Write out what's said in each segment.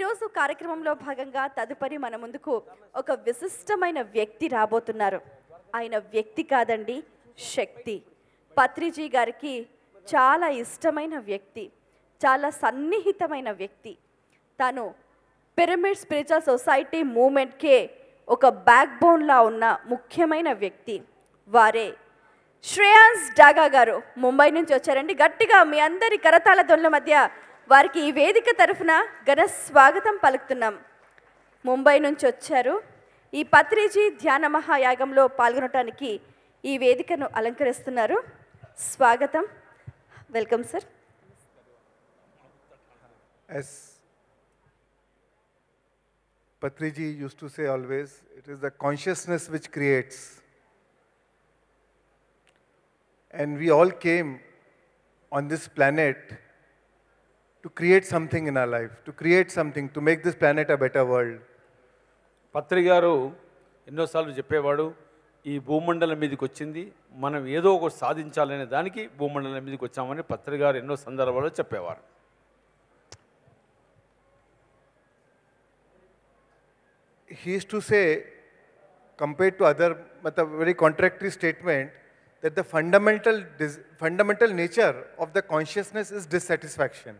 ఈరోజు కార్యక్రమంలో భాగంగా తదుపరి మన ముందుకు ఒక విశిష్టమైన వ్యక్తి రాబోతున్నారు. ఆయన వ్యక్తి కాదండి, శక్తి. పత్రిజీ గారికి చాలా ఇష్టమైన వ్యక్తి, చాలా సన్నిహితమైన వ్యక్తి. తను పిరమిడ్ స్పిరిచువల్ సొసైటీ మూమెంట్కే ఒక బ్యాక్ బోన్లా ఉన్న ముఖ్యమైన వ్యక్తి. వారే శ్రేయాన్స్ డాగా గారు ముంబై నుంచి వచ్చారండి. గట్టిగా మీ అందరి కరతాళ ధ్వనుల మధ్య వారికి ఈ వేదిక తరఫున ఘన స్వాగతం పలుకుతున్నాం. ముంబై నుంచి వచ్చారు. ఈ పత్రిజీ ధ్యాన మహాయాగంలో పాల్గొనడానికి ఈ వేదికను అలంకరిస్తున్నారు. స్వాగతం, welcome sir. As Patriji used to say always, it is the consciousness which creates. And we all came on this planet to create something in our life, to create something, to make this planet a better world. పత్రి గారు ఎన్నోసార్లు చెప్పేవాడు, ఈ భూమండలం మీదకి వచ్చింది మనం ఏదో ఒకటి సాధించాలనే దానికి భూమండలం మీదకి వచ్చామని పత్రి గారు ఎన్నో సందర్భాల్లో చెప్పేవారు. He used to say, compared to other, but a very contradictory statement, that the fundamental nature of the consciousness is dissatisfaction.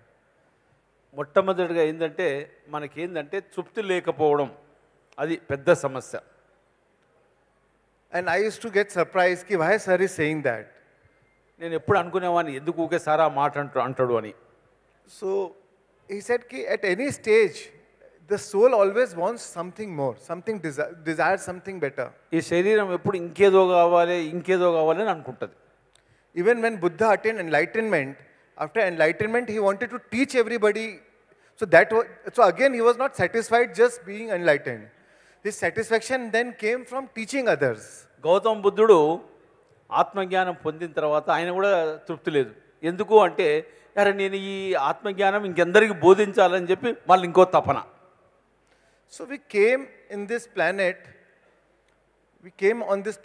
మొట్టమొదటిగా ఏంటంటే మనకేందంటే తృప్తి లేకపోవడం, అది పెద్ద సమస్య. And I used to get surprised ki why sir is saying that. నేను ఎప్పుడు అనుకునేవాడిని ఎందుకు ఊకే సారా మాట అంటాడు అని. So he said ki at any stage the soul always wants something more, something desires something better. ఈ శరీరం ఎప్పుడు ఇంకేదో కావాలి అని అనుకుంటది. Even when Buddha attained enlightenment, after enlightenment he wanted to teach everybody. So again he was not satisfied just being enlightened. His satisfaction then came from teaching others. Gautama బుద్ధుడు ఆత్మజ్ఞానం పొందిన తర్వాత ఆయన కూడా తృప్తి లేదు. ఎందుకు అంటే అరే నేను ఈ ఆత్మజ్ఞానం ఇంకెందరికి బోధించాలని చెప్పి మళ్ళీ ఇంకో తపన. So we came on this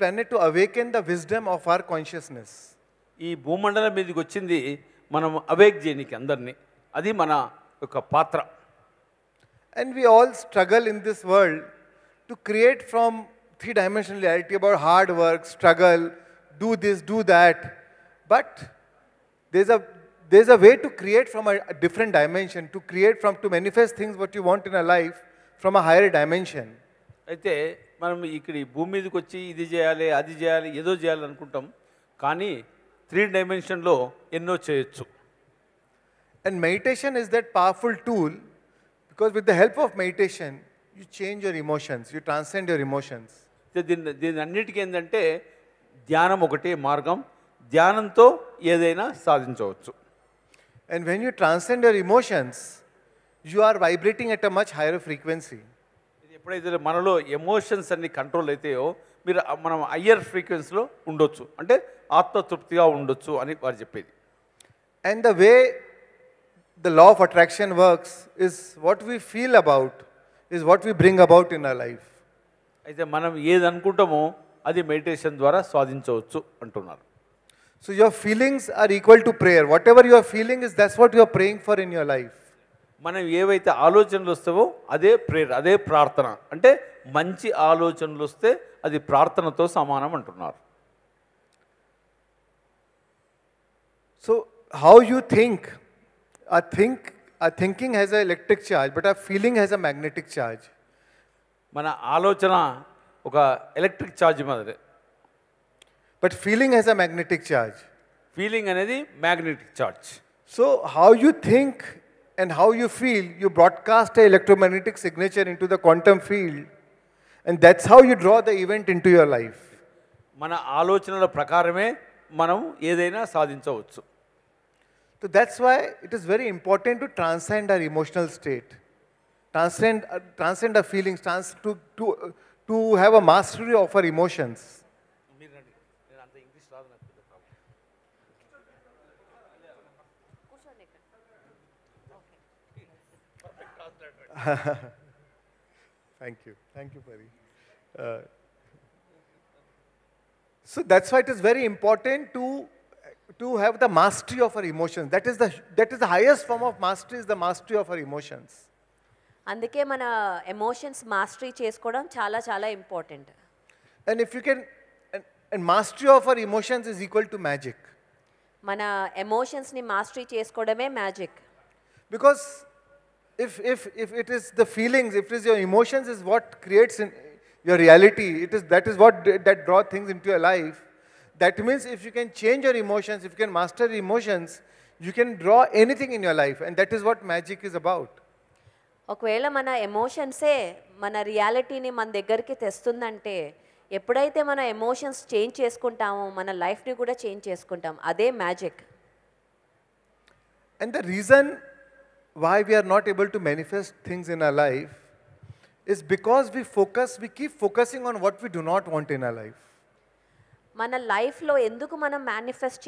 planet to awaken the wisdom of our consciousness. ఈ భూమండలం మీదకి వచ్చింది మనం అవేక్ చేయనికి అందరినీ, అది మన యొక్క పాత్ర. And we all struggle in this world to create from three-dimensional reality about hard work, struggle, do this, do that. But there's a way to create from a different dimension, to manifest things what you want in a life from a higher dimension. అయితే మనం ఇక్కడ ఈ భూమి మీదకి వచ్చి ఇది చేయాలి అది చేయాలి ఏదో చేయాలి అనుకుంటాం, కానీ 3 డైమెన్షన్లో ఎన్నో చేయొచ్చు. And meditation is that powerful tool, because with the help of meditation you change your emotions, you transcend your emotions. దీని అన్నిటికీ ఏంటంటే ధ్యానం ఒకటే మార్గం, ధ్యానంతో ఏదైనా సాధించవచ్చు. And when you transcend your emotions, you are vibrating at a much higher frequency. ఎప్పుడైతే మనలో ఎమోషన్స్ అన్ని కంట్రోల్ అవుతాయో మనం హయ్యర్ ఫ్రీక్వెన్సీలో ఉండొచ్చు, అంటే ఆత్మతృప్తిగా ఉండొచ్చు అని వారు చెప్పేది. And the way the law of attraction works is what we feel about is what we bring about in our life. అయితే మనం ఏది అనుకుంటామో అది మెడిటేషన్ ద్వారా సాధించవచ్చు అంటున్నారు. So your feelings are equal to prayer. Whatever you are feeling is that's what you are praying for in your life. మనం ఏవైతే ఆలోచనలు వస్తావో అదే ప్రేయర్, అదే ప్రార్థన. అంటే మంచి ఆలోచనలు వస్తే అది ప్రార్థనతో సమానం అంటున్నారు. So how you think, our thinking has an electric charge, but our feeling has a magnetic charge. మన ఆలోచన ఒక ఎలక్ట్రిక్ ఛార్జ్ మాదిరి, but feeling has a magnetic charge. Feeling అనేది magnetic charge. So how you think and how you feel, you broadcast an electromagnetic signature into the quantum field, and that's how you draw the event into your life. మన ఆలోచనల ప్రకారమే మనం ఏదైనా సాధించవచ్చు. So that's why it is very important to transcend our emotional state, transcend our feelings, to have a mastery of our emotions. Thank you, Pari. So that's why it is very important to have the mastery of our emotions. That is the highest form of mastery, is the mastery of our emotions. అందుకే మన emotions mastery చేసుకోవడం చాలా చాలా important. And if you can, and mastery of our emotions is equal to magic. మన ఎమోషన్స్ని mastery చేసుకోవడమే magic. Because if it is the feelings, if it is your emotions is what creates your reality, that is what that draw things into your life. That means if you can change your emotions, if you can master your emotions, you can draw anything in your life, and that is what magic is about. ఒకవేళ మన ఎమోషన్సే మన రియాలిటీని మన దగ్గరికి తెస్తుందంటే, ఎప్పుడైతే మన emotions change చేసుకుంటామో మన లైఫ్ని కూడా చేంజ్ చేసుకుంటాం. అదే magic. And the reason why we are not able to manifest things in our life is because we keep focusing on what we do not want in our life. మన లైఫ్లో ఎందుకు మనం మేనిఫెస్ట్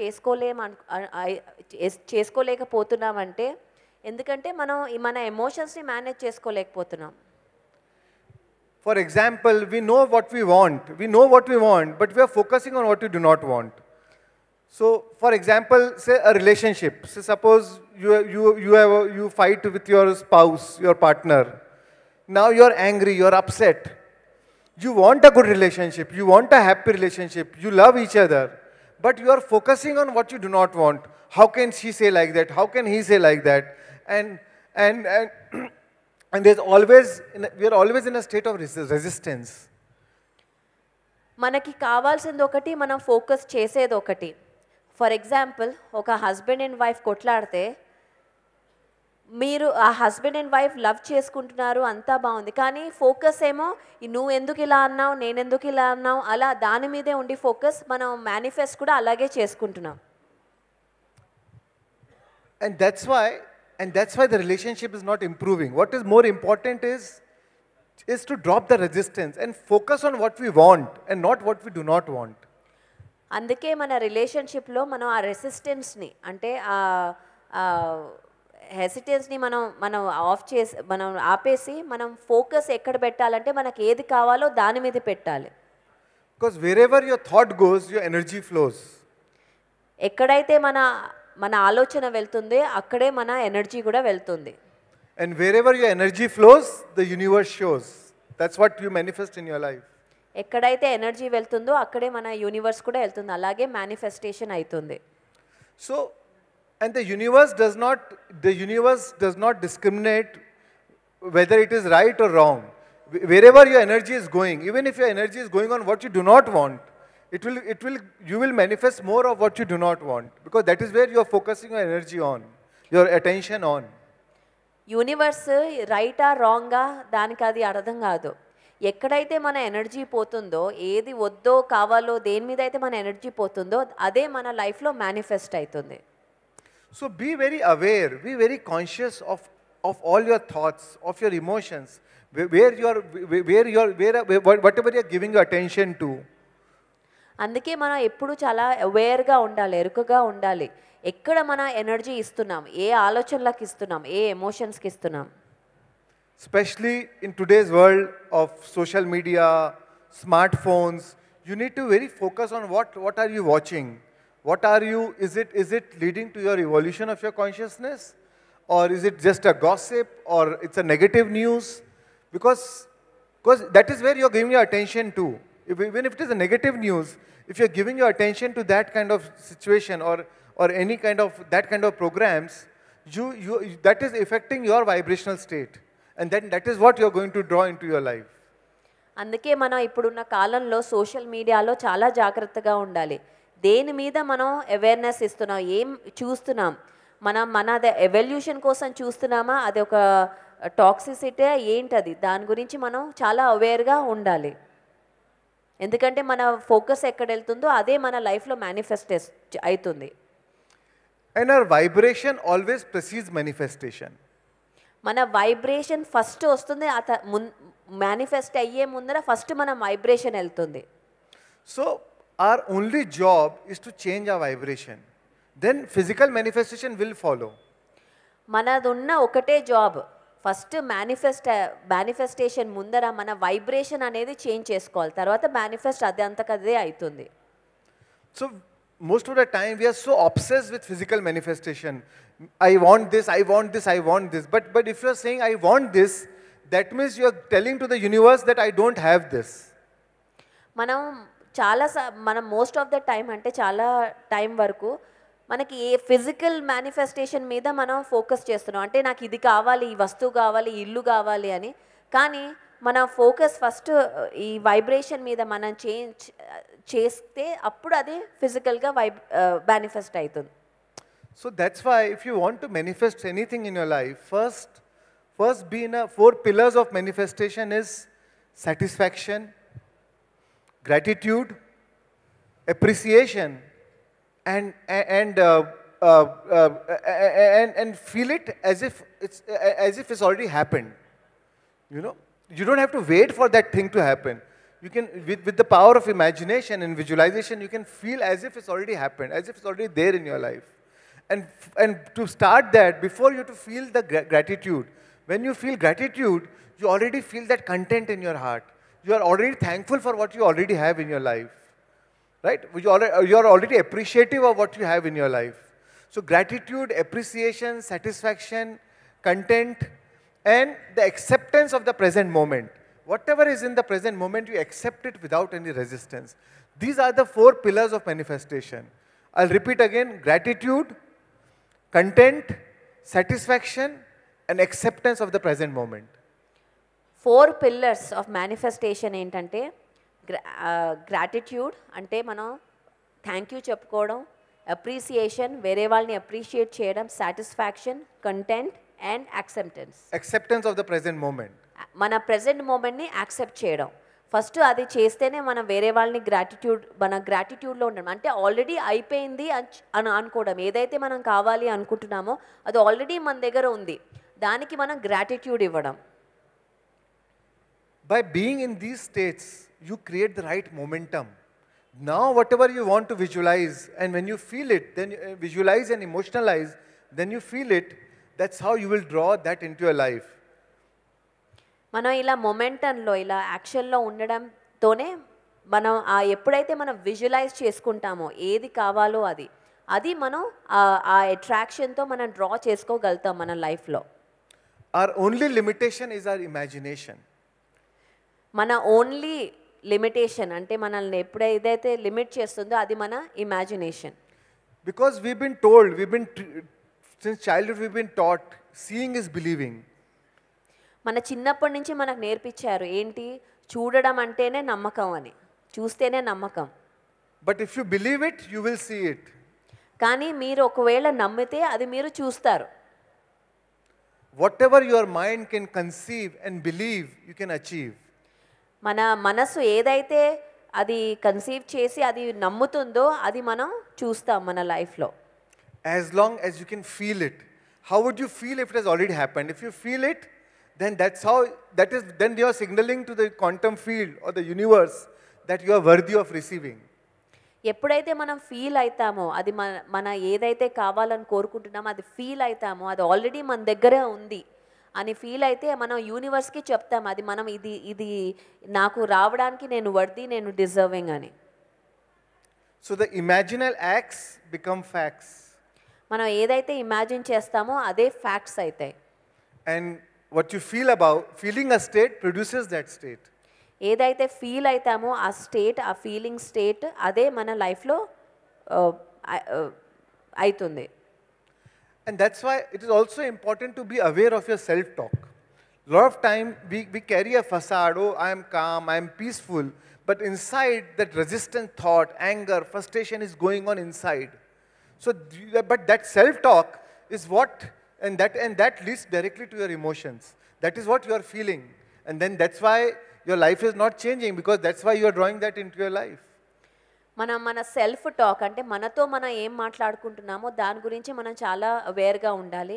చేసుకోలేకపోతున్నామంటే, ఎందుకంటే మనం మన ఎమోషన్స్ని manage చేసుకోలేకపోతున్నాం. For example, we know what we want, but we are focusing on what we do not want. So, for example, say a relationship. Say suppose you fight with your spouse, your partner. Now you are angry, you are upset. You want a good relationship, you want a happy relationship, you love each other, but you are focusing on what you do not want. How can she say like that? How can he say like that? And we are always in a state of resistance. మనకి కావాల్సింది ఒకటి, మనం focus చేసేది ఒకటి. For example, ఒక husband and wife కొట్లాడితే, మీరు ఆ హస్బెండ్ అండ్ వైఫ్ లవ్ చేసుకుంటున్నారు, అంతా బాగుంది, కానీ ఫోకస్ ఏమో నువ్వు ఎందుకు ఇలా అన్నావు, నేను ఎందుకు ఇలా అన్నావు, అలా దాని మీదే ఉండి ఫోకస్. మనం మేనిఫెస్ట్ కూడా అలాగే చేసుకుంటున్నాం. And that's why the relationship is not improving. What is more important is to drop the resistance and focus on what we want and not what we do not want. అందుకే మన రిలేషన్షిప్లో మనం ఆ రెసిస్టెన్స్ని, అంటే ఆ హెసిటెన్స్ని మనం ఆపేసి మనం ఫోకస్ ఎక్కడ పెట్టాలంటే మనకి ఏది కావాలో దాని మీద పెట్టాలి. Because wherever your thought goes, your energy flows. ఎక్కడైతే మన ఆలోచన వెళ్తుంది, అక్కడే మన ఎనర్జీ కూడా వెళ్తుంది. And wherever your energy flows, the universe shows. That's what you manifest in your life. ఎక్కడైతే ఎనర్జీ వెళ్తుందో అక్కడే మన యూనివర్స్ కూడా వెళ్తుంది. అలాగే మేనిఫెస్టేషన్ అవుతుంది. So, and the universe does not discriminate whether it is right or wrong. Wherever your energy is going, even if your energy is going on what you do not want, you will manifest more of what you do not want, because that is where you are focusing your energy on, your attention on. Universe రైటా రాంగా దానికి అది అర్థం కాదు. ఎక్కడైతే మన energy పోతుందో, ఏది వద్దో కావాలో, దేని మీద అయితే మన ఎనర్జీ పోతుందో అదే మన లైఫ్లో మేనిఫెస్ట్ అవుతుంది. So be very aware, be very conscious of all your thoughts, of your emotions, whatever you are giving your attention to. అందుకే మనం ఎప్పుడు చాలా అవేర్గా ఉండాలి, ఎరుకగా ఉండాలి. ఎక్కడ మన ఎనర్జీ ఇస్తున్నాం, ఏ ఆలోచనలకు ఇస్తున్నాం, ఏ ఎమోషన్స్కి ఇస్తున్నాం. Especially in today's world of social media, smartphones, you need to very focus on what are you watching. What are you, is it leading to your evolution of your consciousness? Or is it just a gossip, or it's a negative news? Because that is where you're giving your attention to. Even if it is a negative news, if you're giving your attention to that kind of situation or any kind of that kind of programs, that is affecting your vibrational state. And then that is what you're going to draw into your life. అందుకే మనం ఇప్పుడున్న కాలంలో social మీడియాలో చాలా జాగ్రత్తగా ఉండాలి. దేని మీద మనం అవేర్నెస్ ఇస్తున్నాం, ఏం చూస్తున్నాం, మన ఎవల్యూషన్ కోసం చూస్తున్నామా, అది ఒక టాక్సిసిటీ ఏంటది, దాని గురించి మనం చాలా అవేర్గా ఉండాలి. ఎందుకంటే మన ఫోకస్ ఎక్కడ వెళ్తుందో అదే మన లైఫ్లో మేనిఫెస్ట్ అవుతుంది. And our vibration always precedes manifestation. మన వైబ్రేషన్ ఫస్ట్ వస్తుంది, మేనిఫెస్ట్ అయ్యే ముందర ఫస్ట్ మన వైబ్రేషన్ వెళ్తుంది. So our only job is to change our vibration. Then physical manifestation will follow. మనదున్న ఒకటే జాబ్, ఫస్ట్ మేనిఫెస్టేషన్ ముందర మన వైబ్రేషన్ అనేది చేంజ్ చేసుకోవాలి, తర్వాత మేనిఫెస్ట్ అదే అంతకదే అవుతుంది. So most of the time we are so obsessed with physical manifestation. I want this, I want this, I want this. But if you are saying I want this, that means you're telling to the universe that I don't have this. మనం మనం most of the time అంటే చాలా time వరకు మనకి ఏ physical manifestation మీద మనం focus చేస్తున్నాం. అంటే నాకు ఇది కావాలి, ఈ వస్తువు కావాలి, ఈ ఇల్లు కావాలి అని. కానీ మన ఫోకస్ ఫస్ట్ ఈ వైబ్రేషన్ మీద మనం చేంజ్ చేస్తే అప్పుడు అది ఫిజికల్గా మేనిఫెస్ట్ అవుతుంది. So that's why if you want to manifest anything in your life, first be in a 4 pillars of manifestation is satisfaction, gratitude, appreciation, and feel it as if it's already happened. You know, you don't have to wait for that thing to happen. You can, with the power of imagination and visualization, you can feel as if it's already happened, as if it's already there in your life. And to start that, before you to feel the gratitude, when you feel gratitude, you already feel that content in your heart. You are already thankful for what you already have in your life, right? You are already appreciative of what you have in your life. So gratitude, appreciation, satisfaction, content, and the acceptance of the present moment. Whatever is in the present moment, you accept it without any resistance. These are the 4 pillars of manifestation. I'll repeat again: gratitude, content, satisfaction, and acceptance of the present moment. 4 pillars of manifestation ఏంటంటే gratitude అంటే మనం thank you చెప్పుకోవడం, appreciation వేరే వాళ్ళని appreciate చేయడం, satisfaction, content and acceptance. Acceptance of the present moment. మన present మూమెంట్ని accept చేయడం. First అది చేస్తేనే మనం వేరే వాళ్ళని మన గ్రాటిట్యూడ్లో ఉండడం. అంటే ఆల్రెడీ అయిపోయింది అని అనుకోవడం. ఏదైతే మనం కావాలి అనుకుంటున్నామో అది ఆల్రెడీ మన దగ్గర ఉంది, దానికి మనం గ్రాటిట్యూడ్ ఇవ్వడం. By being in these states, you create the right momentum. Now whatever you want to visualize, and when you feel it, then you visualize and emotionalize, then you feel it, that's how you will draw that into your life. మనం ఇలా మొమెంటంలో ఇలా యాక్షన్లో ఉండడంతోనే మనం ఎప్పుడైతే మనం visualise చేసుకుంటామో ఏది కావాలో అది మనం ఆ అట్రాక్షన్తో మనం డ్రా చేసుకోగలుగుతాం మన లైఫ్లో. Our only limitation is our imagination. మన ఓన్లీ లిమిటేషన్ అంటే మనల్ని ఎప్పుడైతే లిమిట్ చేస్తుందో అది మన imagination. Because since childhood we've been taught, seeing is believing. మన చిన్నప్పటి నుంచి మనకు నేర్పించారు ఏంటి, చూడడం అంటేనే నమ్మకం అని, చూస్తేనే నమ్మకం. But if you believe it, you will see it. కానీ మీరు ఒకవేళ నమ్మితే అది మీరు చూస్తారు. Whatever your mind can conceive and believe, you can achieve. మన మనసు ఏదైతే అది కన్సీవ్ చేసి అది నమ్ముతుందో అది మనం చూస్తాం మన లైఫ్లో. As long as you can feel it. How would you feel if it has already happened? If you feel it, then then you are signaling to the quantum field or the universe that you are worthy of receiving. ఎప్పుడైతే మనం feel అవుతామో అది మన ఏదైతే కావాలని కోరుకుంటున్నామో అది feel అవుతామో అది ఆల్రెడీ మన దగ్గరే ఉంది అని ఫీల్ అయితే మనం యూనివర్స్కి చెప్తాం అది మనం ఇది నాకు రావడానికి నేను వర్ది, నేను డిజర్వింగ్ అని. So the imaginal acts become facts. మనం ఏదైతే ఇమాజిన్ చేస్తామో అదే ఫ్యాక్ట్స్ అవుతాయి. And what you feel about, feeling a state produces that state. ఏదైతే ఫీల్ అవుతామో ఆ స్టేట్, ఆ ఫీలింగ్ స్టేట్ అదే మన లైఫ్లో అవుతుంది. And that's why it is also important to be aware of your self-talk. A lot of time we carry a facade, oh, I am calm, I am peaceful, but inside that resistant thought, anger, frustration is going on inside. So, but that self-talk is what, and that leads directly to your emotions. That is what you are feeling. And then that's why your life is not changing, because that's why you are drawing that into your life. మన self talk అంటే మనతో మనం ఏం మాట్లాడుకుంటున్నామో దాని గురించి మనం చాలా అవేర్గా ఉండాలి.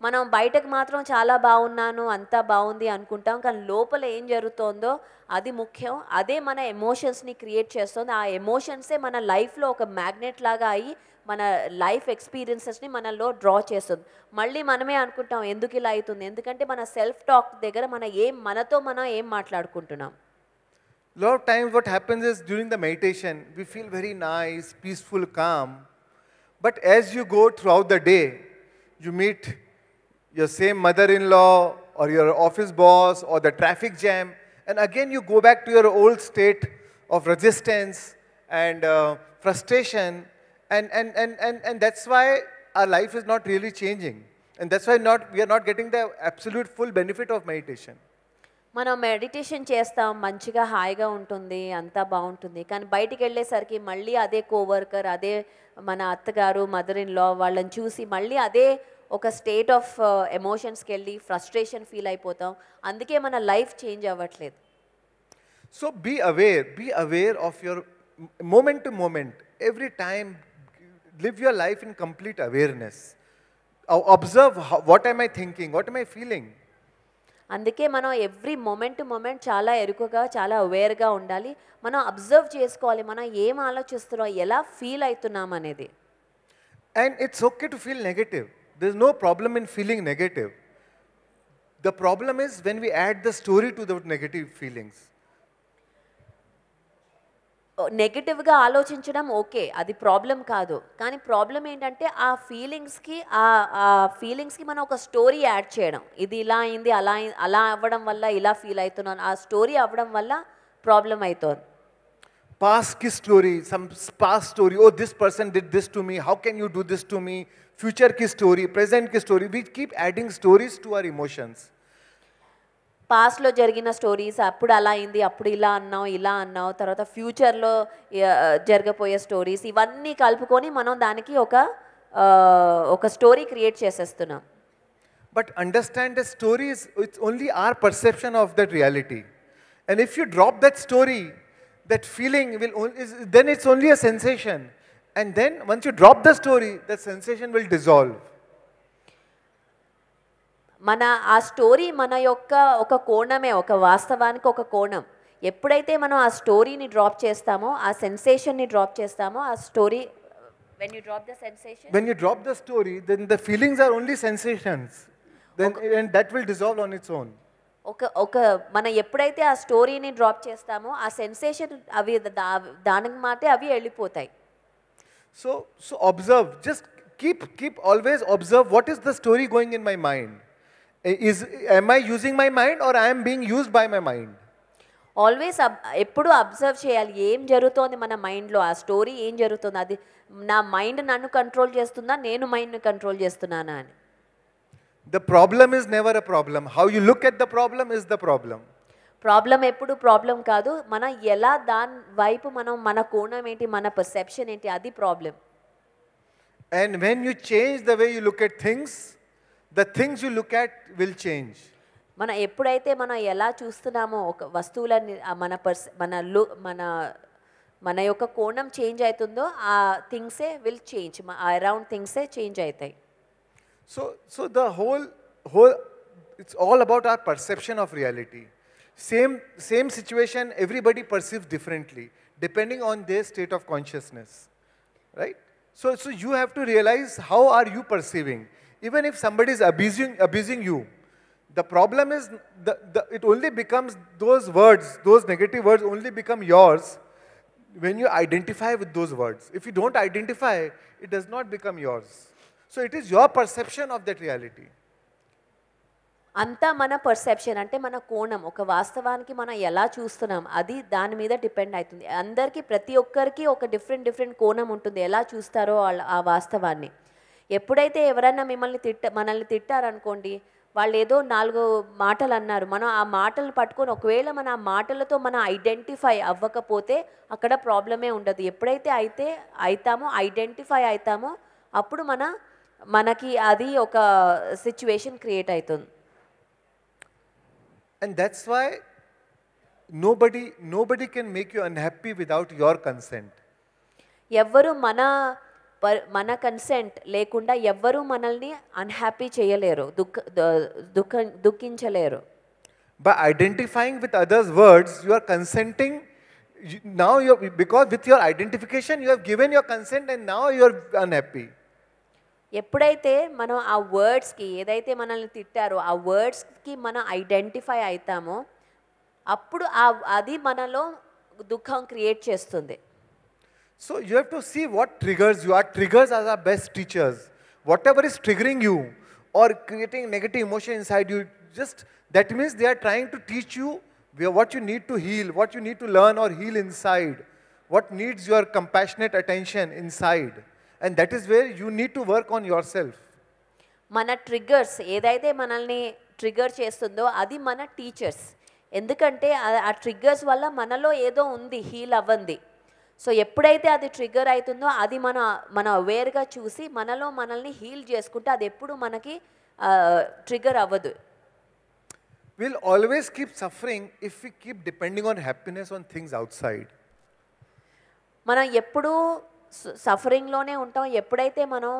మనం బయటకు మాత్రం చాలా బాగున్నాను, అంతా బాగుంది అనుకుంటాం, కానీ లోపల ఏం జరుగుతోందో అది ముఖ్యం. అదే మన ఎమోషన్స్ని క్రియేట్ చేస్తుంది. ఆ ఎమోషన్సే మన లైఫ్లో ఒక మ్యాగ్నెట్ లాగా అయ్యి మన లైఫ్ ఎక్స్పీరియన్సెస్ని మనలో డ్రా చేస్తుంది. మళ్ళీ మనమే అనుకుంటాం ఎందుకు ఇలా అవుతుంది, ఎందుకంటే మన సెల్ఫ్ టాక్ దగ్గర మనతో మనం ఏం మాట్లాడుకుంటున్నాం. A lot of times what happens is during the meditation, we feel very nice, peaceful, calm. But as you go throughout the day, you meet your same mother-in-law, or your office boss or the traffic jam, and again you go back to your old state of resistance and frustration, and that's why our life is not really changing, and that's why we are not getting the absolute full benefit of meditation. మనం meditation చేస్తాం, మంచిగా హాయిగా ఉంటుంది, అంతా బాగుంటుంది. కానీ బయటికి వెళ్ళేసరికి మళ్ళీ అదే కోవర్కర్, అదే మన అత్తగారు, మదర్ ఇన్ లా వాళ్ళని చూసి మళ్ళీ అదే ఒక స్టేట్ ఆఫ్ ఎమోషన్స్కి వెళ్ళి ఫ్రస్ట్రేషన్ ఫీల్ అయిపోతాం. అందుకే మన లైఫ్ చేంజ్ అవ్వట్లేదు. So be aware of your moment to moment. Every time, live your life in complete awareness. Observe what am I thinking, what am I feeling. అందుకే మనం every moment to moment చాలా ఎరుకగా, చాలా అవేర్గా ఉండాలి. మనం observe చేసుకోవాలి, మనం ఏం ఆలోచిస్తున్నాం, ఎలా ఫీల్ అవుతున్నాం అనేది. And it's okay to feel negative. There's no problem in feeling negative. The problem is when we add the story to the negative feelings. నెగిటివ్గా ఆలోచించడం ఓకే, అది ప్రాబ్లం కాదు. కానీ ప్రాబ్లం ఏంటంటే ఆ ఫీలింగ్స్కి మనం ఒక స్టోరీ యాడ్ చేయడం. ఇది ఇలా అయింది, అలా అవ్వడం వల్ల ఇలా ఫీల్ అవుతున్నాను, ఆ స్టోరీ అవ్వడం వల్ల ప్రాబ్లం అవుతుంది. Past ki story, some past story, oh this person did this to me, how can you do this to me? Future ki story, present ki story. We keep adding stories to our emotions. పాస్ట్లో జరిగిన stories, అప్పుడు అలా అయింది, అప్పుడు ఇలా అన్నావు, తర్వాత ఫ్యూచర్లో జరగబోయే స్టోరీస్, ఇవన్నీ కలుపుకొని మనం దానికి ఒక స్టోరీ క్రియేట్ చేసేస్తున్నాం. But understand the story it's only our perception of that reality. And if you drop that story, that feeling then it's only a sensation. And then once you drop the story, that sensation will dissolve. ఆ story మన యొక్క ఒక కోణమే, ఒక వాస్తవానికి ఒక కోణం. ఎప్పుడైతే మనం ఆ స్టోరీని డ్రాప్ చేస్తామో, ఆ సెన్సేషన్ని డ్రాప్ చేస్తామో, ఆ story when you drop the sensation, when you drop the story, then the feelings are only sensations, and that will dissolve on its own. మనం ఎప్పుడైతే ఆ స్టోరీని డ్రాప్ చేస్తామో, ఆ సెన్సేషన్ అవి దానికి మాటే అవి వెళ్ళిపోతాయి. So observe, just keep always observe what is the story going in my mind. Am I using my mind or I am being used by my mind? Always ఎప్పుడు అబ్జర్వ్ చేయాలి, ఏం జరుగుతోంది మన మైండ్లో, ఆ స్టోరీ ఏం జరుగుతుంది, అది నా మైండ్ నన్ను కంట్రోల్ చేస్తుందా, నేను మైండ్ని కంట్రోల్ చేస్తున్నానా అని. The problem is never a problem. How you look at the problem is the problem. Problem ఎప్పుడు ప్రాబ్లం కాదు, మనం ఎలా దాని వైపు మన కోణం ఏంటి, మన పర్సెప్షన్ ఏంటి, అది problem. And when you change the way you look at things, the things you look at will change. మనం ఎప్పుడైతే మనం ఎలా చూస్తున్నామో ఒక వస్తువులని, మన యొక్క కోణం చేంజ్ అవుతుందో, ఆ థింగ్సే విల్ చేంజ్, అరౌండ్ థింగ్సే చేంజ్ అవుతాయి. So the whole it's all about our perception of reality. Same situation everybody perceives differently depending on their state of consciousness, right? So you have to realize how are you perceiving. Even if somebody is abusing you, the problem is it only becomes those negative words only become yours when you identify with those words. If you don't identify, it does not become yours. So it is your perception of that reality. అంతా మన perception, అంటే మన కోణం, ఒక వాస్తవానికి మనం ఎలా చూస్తున్నాం అది దాని మీద డిపెండ్ అవుతుంది. అందరికీ, ప్రతి ఒక్కరికి ఒక డిఫరెంట్ కోణం ఉంటుంది, ఎలా చూస్తారో ఆ వాస్తవాన్ని. ఎప్పుడైతే ఎవరైనా మనల్ని తిట్టారనుకోండి, వాళ్ళు ఏదో 4 మాటలు అన్నారు, మనం ఆ మాటలు పట్టుకొని ఒకవేళ మన ఆ మాటలతో మనం ఐడెంటిఫై అవ్వకపోతే అక్కడ ప్రాబ్లమే ఉండదు. ఎప్పుడైతే ఐడెంటిఫై అవుతామో అప్పుడు మనకి అది ఒక సిచ్యువేషన్ క్రియేట్ అవుతుంది. And that's why nobody can make you unhappy without your consent. ఎవ్వరు మన కన్సెంట్ లేకుండా ఎవ్వరూ మనల్ని అన్హ్యాపీ చేయలేరు, దుఃఖించలేరు. By identifying with others' words, you are consenting. Because with your identification, you have given your consent and now you are unhappy. ఎప్పుడైతే మనం ఆ వర్డ్స్కి, ఏదైతే మనల్ని తిట్టారో ఆ వర్డ్స్కి మనం ఐడెంటిఫై అవుతామో అప్పుడు అది మనలో దుఃఖం క్రియేట్ చేస్తుంది. So you have to see what triggers you. Our triggers are our best teachers. Whatever is triggering you or creating negative emotion inside you, Just, that means they are trying to teach you what you need to heal, what you need to learn or heal inside, what needs your compassionate attention inside. And that is where you need to work on yourself. మన triggers ఏదైతే మనల్ని trigger చేస్తుందో అది మన teachers. ఎందుకంటే ఆ triggers వల్ల మనలో ఏదో ఉంది హీల్ అవ్వంది. సో ఎప్పుడైతే అది ట్రిగ్గర్ అవుతుందో అది మన అవేర్గా చూసి మనలో మనల్ని హీల్ చేసుకుంటే అది ఎప్పుడు మనకి ట్రిగ్గర్ అవ్వదు. We'll always keep suffering if we keep depending on happiness on things outside. మనం ఎప్పుడూ సఫరింగ్లోనే ఉంటాం ఎప్పుడైతే మనం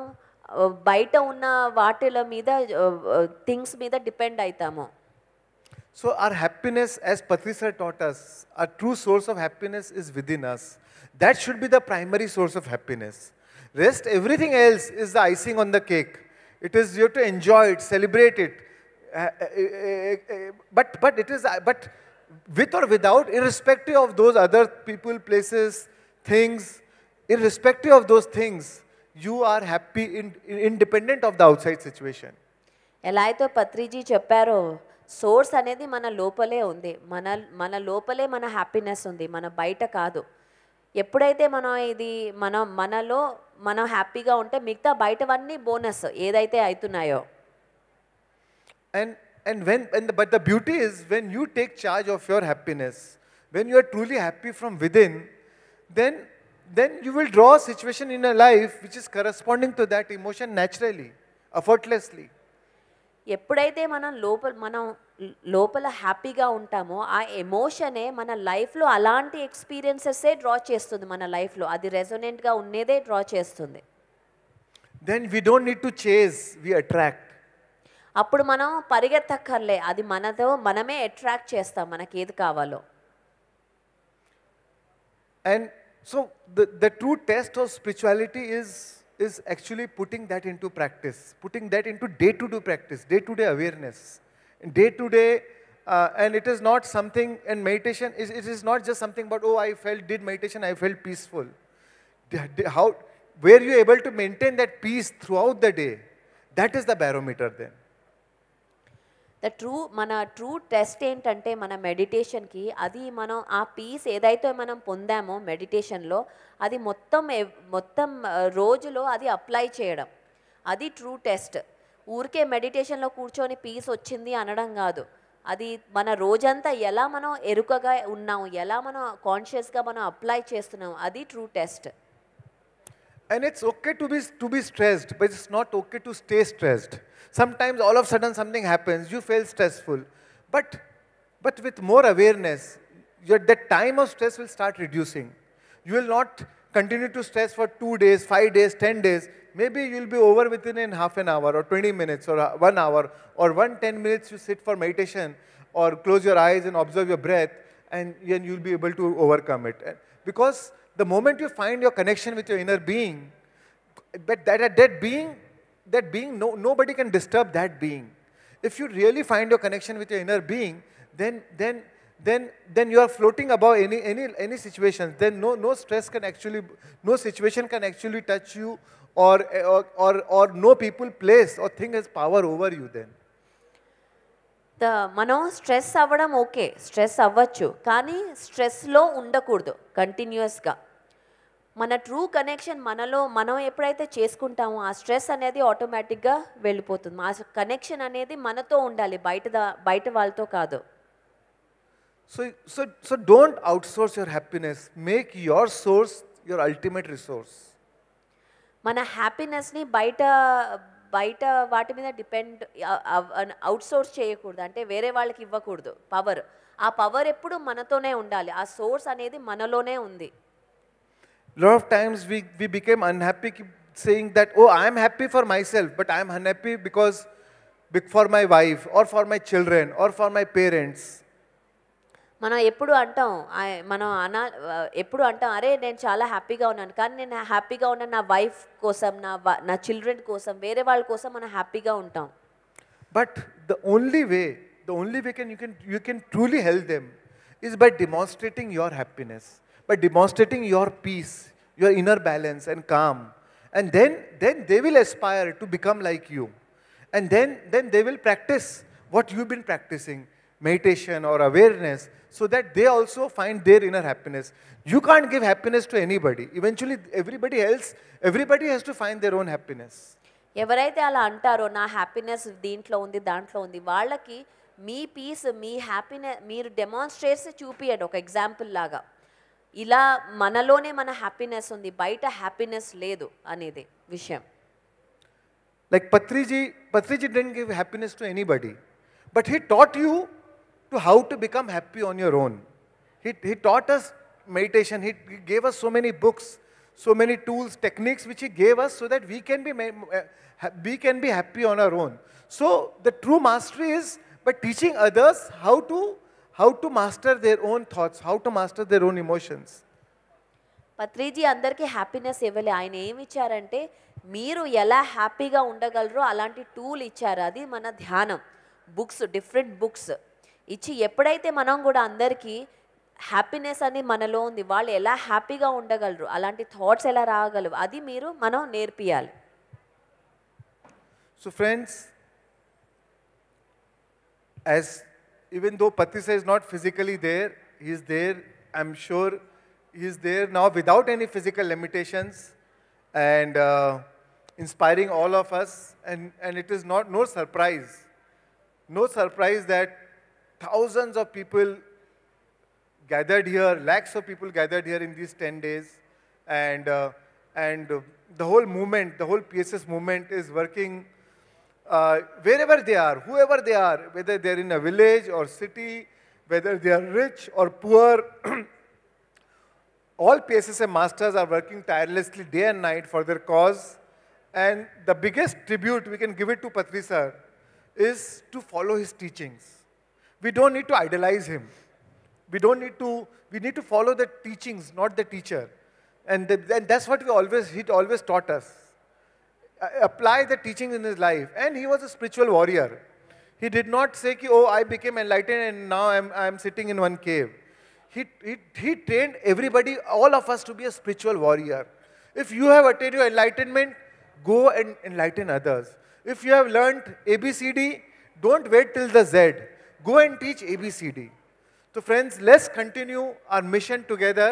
బయట ఉన్న వాటిల మీద థింగ్స్ మీద డిపెండ్ అవుతామో. So our happiness, as Patriji sir taught us, our true source of happiness is within us. That should be the primary source of happiness. Rest, everything else is the icing on the cake. It is, you have to enjoy it, celebrate it. But it is, but with or without, irrespective of those other people, places, things, irrespective of those things, you are happy independent of the outside situation. ఎలా అయితే పత్రిజీ చెప్పారో source అనేది మన లోపలే ఉంది. మన లోపలే మన హ్యాపీనెస్ ఉంది, మన బయట కాదు. ఎప్పుడైతే మనలో మనం హ్యాపీగా ఉంటే మిగతా బయటవన్నీ బోనస్ ఏదైతే అవుతున్నాయో. But the beauty is when you take charge of your happiness, when you are truly happy from within, then you will draw a situation in a life which is corresponding to that emotion naturally, effortlessly. ఎప్పుడైతే మనం లోపల హ్యాపీగా ఉంటామో ఆ ఎమోషనే మన లైఫ్లో అలాంటి ఎక్స్పీరియన్సెసే draw చేస్తుంది. మన లైఫ్లో అది రెజొనెంట్గా ఉన్నదే డ్రా చేస్తుంది. Then we don't need to chase, we attract. అప్పుడు మనం పరిగెత్తక్కర్లే, అది మనమే అట్రాక్ట్ చేస్తాం మనకి ఏది కావాలో. And so the true test of spirituality is actually putting that into practice, putting that into day-to-day practice, day-to-day awareness, day-to-day, and it is not something, and meditation it is not just something about, oh, did meditation, I felt peaceful. Were you able to maintain that peace throughout the day? That is the barometer then. మన true test ఏంటంటే మన మెడిటేషన్కి అది మనం ఆ piece ఏదైతే మనం పొందామో మెడిటేషన్లో అది మొత్తం రోజులో అది అప్లై చేయడం, అది ట్రూ టెస్ట్. ఊరికే మెడిటేషన్లో కూర్చొని పీస్ వచ్చింది అనడం కాదు, అది మన రోజంతా ఎలా మనం ఎరుకగా ఉన్నాము, ఎలా మనం కాన్షియస్గా మనం అప్లై చేస్తున్నాము, అది true test. And it's okay to be stressed, but it's not okay to stay stressed. Sometimes all of a sudden something happens, you feel stressful. But with more awareness, that time of stress will start reducing. You will not continue to stress for 2 days, 5 days, 10 days. Maybe you will be over within half an hour or 20 minutes or 1 hour or 10 minutes you sit for meditation or close your eyes and observe your breath, and you will be able to overcome it. Because the moment you find your connection with your inner being, but that being, nobody can disturb that being. If you really find your connection with your inner being, then you are floating above any situation. Then no stress can actually, no situation can actually touch you, or no people, place or thing has power over you then. మనం stress అవ్వడం okay, stress అవ్వచ్చు, కానీ స్ట్రెస్లో ఉండకూడదు కంటిన్యూస్గా. మన true connection మనం ఎప్పుడైతే చేసుకుంటామో ఆ స్ట్రెస్ అనేది ఆటోమేటిక్గా వెళ్ళిపోతుంది. ఆ కనెక్షన్ అనేది మనతో ఉండాలి, బయట వాళ్ళతో కాదు. So don't outsource your happiness. Make your source your ultimate resource. మన హ్యాపీనెస్ని బయట వాటి మీద డిపెండ్ అవుట్సోర్స్ చేయకూడదు, అంటే వేరే వాళ్ళకి ఇవ్వకూడదు పవర్. ఆ పవర్ ఎప్పుడు మనతోనే ఉండాలి, ఆ సోర్స్ అనేది మనలోనే ఉంది. Lot of times we became unhappy saying that, oh, I am happy for myself, but I am unhappy because for my wife or for my children or for my parents. మనం ఎప్పుడు అంటాం అరే నేను చాలా హ్యాపీగా ఉన్నాను, కానీ నేను హ్యాపీగా ఉన్నాను నా వైఫ్ కోసం, నా చిల్డ్రన్ కోసం, వేరే వాళ్ళ కోసం మనం హ్యాపీగా ఉంటాం. But the only way you can truly help them is by demonstrating your happiness, by demonstrating your peace, your inner balance and calm. And then they will aspire to become like you. And then they will practice what you've been practicing, meditation or awareness, so that they also find their inner happiness. You can't give happiness to anybody. Eventually, everybody has to find their own happiness. ఎవరైతే అలా అంటారో నా happiness దీంట్లో ఉంది దాంట్లో ఉంది వాళ్ళకి మీ piece మీ happiness మీరు డెమాన్స్ట్రేట్స్ చూపియండి ఒక ఎగ్జాంపుల్ లాగా ఇలా మనలోనే మన హ్యాపీనెస్ ఉంది బయట హ్యాపీనెస్ లేదు అనేది విషయం. Like Patriji didn't give happiness to anybody, but he taught you to how to become happy on your own. He taught us meditation. He gave us so many books, so many tools, techniques which he gave us so that we can be happy on our own. So the true mastery is by teaching others how to master their own thoughts, how to master their own emotions. Patriji అందరికీ happiness ఇవ్వలే. ఆయన ఏమి ఇచ్చారంటే మీరు ఎలా హ్యాపీగా ఉండగలరో అలాంటి tool ఇచ్చారు. అది మన ధ్యానం బుక్స్, డిఫరెంట్ బుక్స్ ఇచ్చి ఎప్పుడైతే మనం కూడా అందరికీ హ్యాపీనెస్ అని మనలో ఉంది, వాళ్ళు ఎలా హ్యాపీగా ఉండగలరు, అలాంటి థాట్స్ ఎలా రాగలవు, అది మనం నేర్పియాలి. So friends, as even though Patriji is not physically there, he is there. I'm sure he is there now without any physical limitations and inspiring all of us. And it is no surprise that thousands of people gathered here, lakhs of people gathered here in these 10 days, and the whole movement, the whole PSS movement is working wherever they are, whoever they are, whether they are in a village or city, whether they are rich or poor. All PSSM masters are working tirelessly day and night for their cause, and the biggest tribute we can give it to Patriji sir is to follow his teachings. We don't need to idolize him. We need to follow the teachings, not the teacher. And that's what he always taught us. Apply the teachings in his life. And he was a spiritual warrior. He did not say, oh, I became enlightened and now I'm sitting in one cave. He trained everybody, all of us, to be a spiritual warrior. If you have attained your enlightenment, go and enlighten others. If you have learned ABCD, don't wait till the Z. Go and teach ABCD. So friends, let's continue our mission together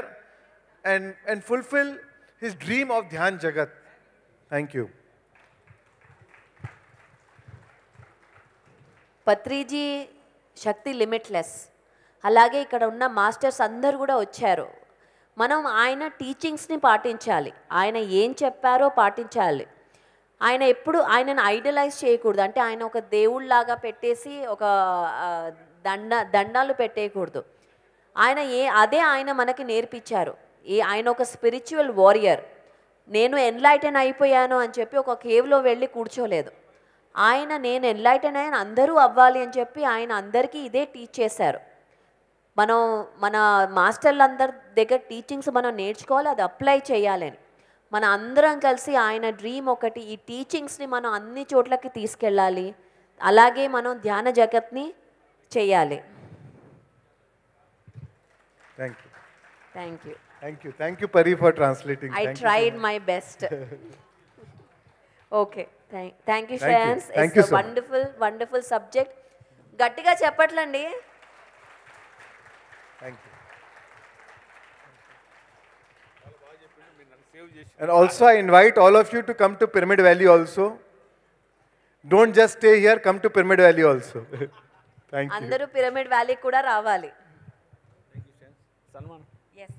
and fulfill his dream of Dhyan Jagat. Thank you. Patriji Shakti limitless. అలాగే ఇక్కడ ఉన్న masters అందరు కూడా వచ్చారు. మనం ఆయన టీచింగ్స్ని పాటించాలి, ఆయన ఏం చెప్పారో పాటించాలి. ఆయన ఎప్పుడు ఆయనను ఐడలైజ్ చేయకూడదు, అంటే ఆయన ఒక దేవుళ్ళలాగా పెట్టేసి ఒక దండాలు పెట్టేయకూడదు. అదే ఆయన మనకి నేర్పించారు. ఆయన ఒక స్పిరిచువల్ వారియర్. నేను ఎన్లైటన్ అయిపోయాను అని చెప్పి ఒక కేవ్లో వెళ్ళి కూర్చోలేదు. నేను ఎన్లైటన్ అయ్యాను, అందరూ అవ్వాలి అని చెప్పి ఆయన అందరికీ ఇదే టీచ్ చేశారు. మన మాస్టర్లందరి దగ్గర టీచింగ్స్ మనం నేర్చుకోవాలి, అది అప్లై చేయాలని. మన అందరం కలిసి ఆయన డ్రీమ్ ఒకటి, ఈ టీచింగ్స్ని మనం అన్ని చోట్లకి తీసుకెళ్ళాలి. అలాగే మనం ధ్యాన జగత్ని చేయాలి. Thank you Pari for translating. I tried my best. Okay, thank you Shreyans. It's a wonderful subject. గట్టిగా చెప్పట్లండి. Thank you. And also I invite all of you to come to Pyramid Valley also. Don't just stay here, come to Pyramid Valley also. Thank you. అందరూ pyramid valley కూడా రావాలి. Samman. Yes.